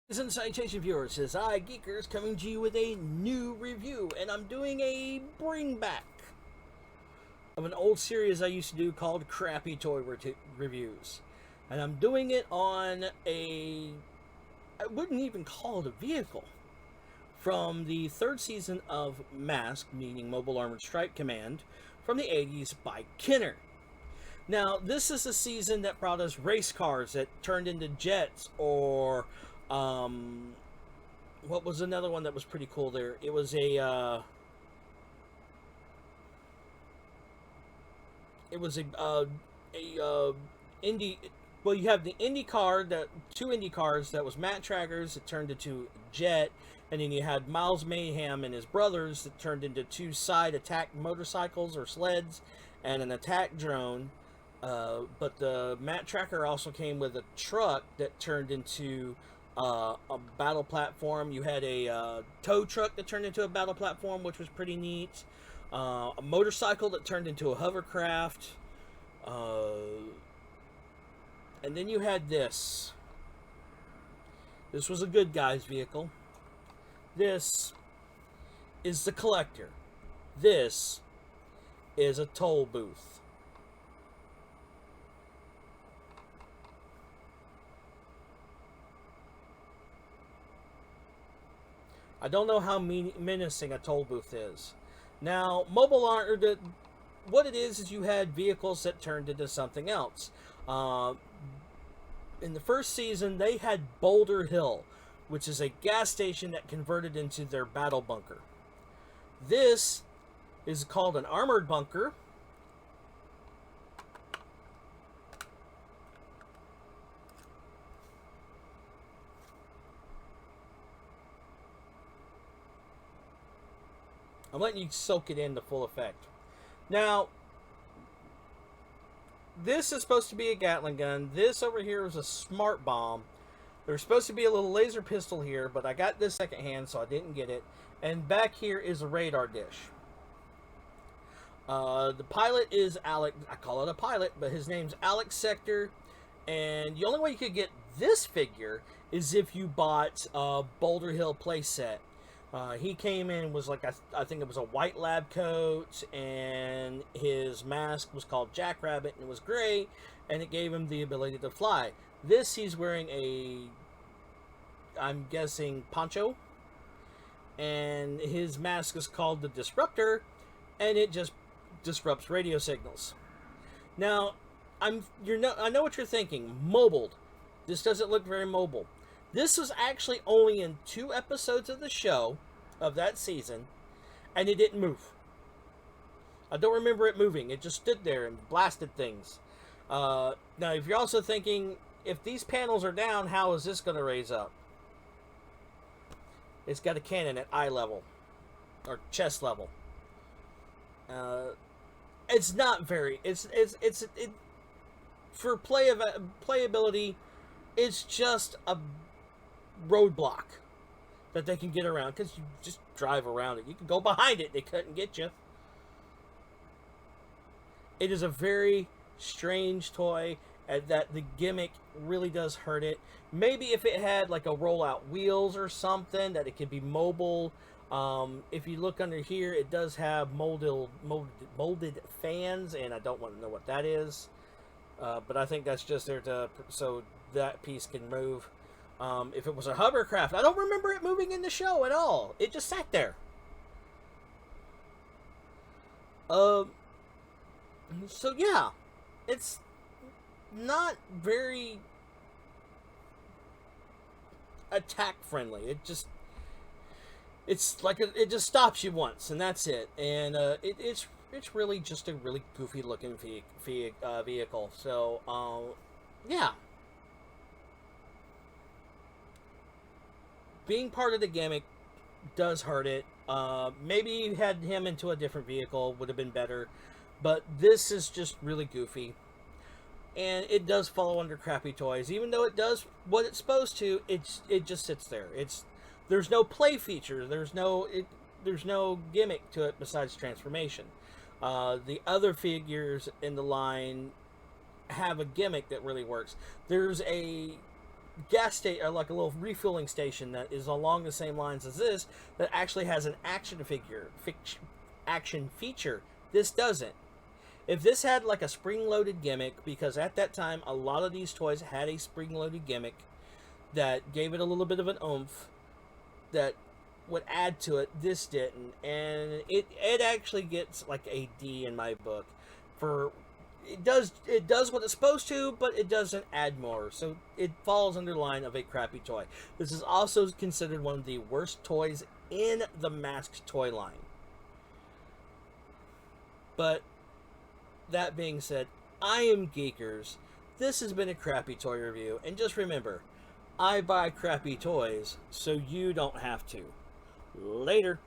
And citation viewers, says I Geekers coming to you with a new review, and I'm doing a bring back of an old series I used to do called Crappy Toy Reviews, and I'm doing it on I wouldn't even call it a vehicle, from the third season of M.A.S.K, meaning Mobile Armored Strike Command, from the 80s by Kenner. Now, this is a season that brought us race cars that turned into jets, or what was another one that was pretty cool there? It was Indy. Well, you have the Indy car, that two Indy cars that was Matt Trackers that turned into jet, and then you had Miles Mayhem and his brothers that turned into two side attack motorcycles or sleds and an attack drone. But the Matt Tracker also came with a truck that turned into a battle platform. You had a tow truck that turned into a battle platform, which was pretty neat. A motorcycle that turned into a hovercraft. And then you had this. This was a good guy's vehicle. This is the collector. This is a toll booth. I don't know how menacing a toll booth is. Now, what it is you had vehicles that turned into something else. In the first season, they had Boulder Hill, which is a gas station that converted into their battle bunker. This is called an armored bunker. I'm letting you soak it in to full effect. Now, this is supposed to be a Gatling gun. This over here is a smart bomb. There's supposed to be a little laser pistol here, but I got this secondhand, so I didn't get it. And back here is a radar dish. The pilot is Alex. I call it a pilot, but his name's Alex Sector. And the only way you could get this figure is if you bought a Boulder Hill playset. He came in, was like, I think it was a white lab coat, and his mask was called Jackrabbit, and it was gray, and it gave him the ability to fly. This, he's wearing I'm guessing, poncho, and his mask is called the Disruptor, and it just disrupts radio signals. Now, I know what you're thinking, mobile. This doesn't look very mobile. This was actually only in 2 episodes of the show, of that season, and it didn't move. I don't remember it moving. It just stood there and blasted things. Now, if you're also thinking, if these panels are down, how is this going to raise up? It's got a cannon at eye level, or chest level. It's not very. For playability, it's just a roadblock that they can get around, because you just drive around it. You can go behind it, they couldn't get you. It is a very strange toy, and that the gimmick really does hurt it. Maybe if it had like a rollout wheels or something, that it could be mobile. If you look under here, it does have molded fans, and I don't want to know what that is. But I think that's just there so that piece can move. If it was a hovercraft, I don't remember it moving in the show at all. It just sat there. So yeah, it's not very attack friendly. It's like it just stops you once, and that's it. And it's really just a really goofy looking vehicle. So yeah. Being part of the gimmick does hurt it. Maybe you had him into a different vehicle, would have been better. But this is just really goofy. And it does fall under crappy toys. Even though it does what it's supposed to, it just sits there. There's no play feature. There's no gimmick to it besides transformation. The other figures in the line have a gimmick that really works. There's a gas station, or like a little refueling station that is along the same lines as this, that actually has an action feature. This doesn't. If this had like a spring-loaded gimmick, because at that time a lot of these toys had a spring-loaded gimmick that gave it a little bit of an oomph that would add to it, this didn't, and it actually gets like a D in my book. For it does what it's supposed to, but it doesn't add more, so it falls under the line of a crappy toy. This is also considered one of the worst toys in the M.A.S.K toy line. But that being said, I am Geekers. This has been a crappy toy review, and just remember, I buy crappy toys so you don't have to. Later.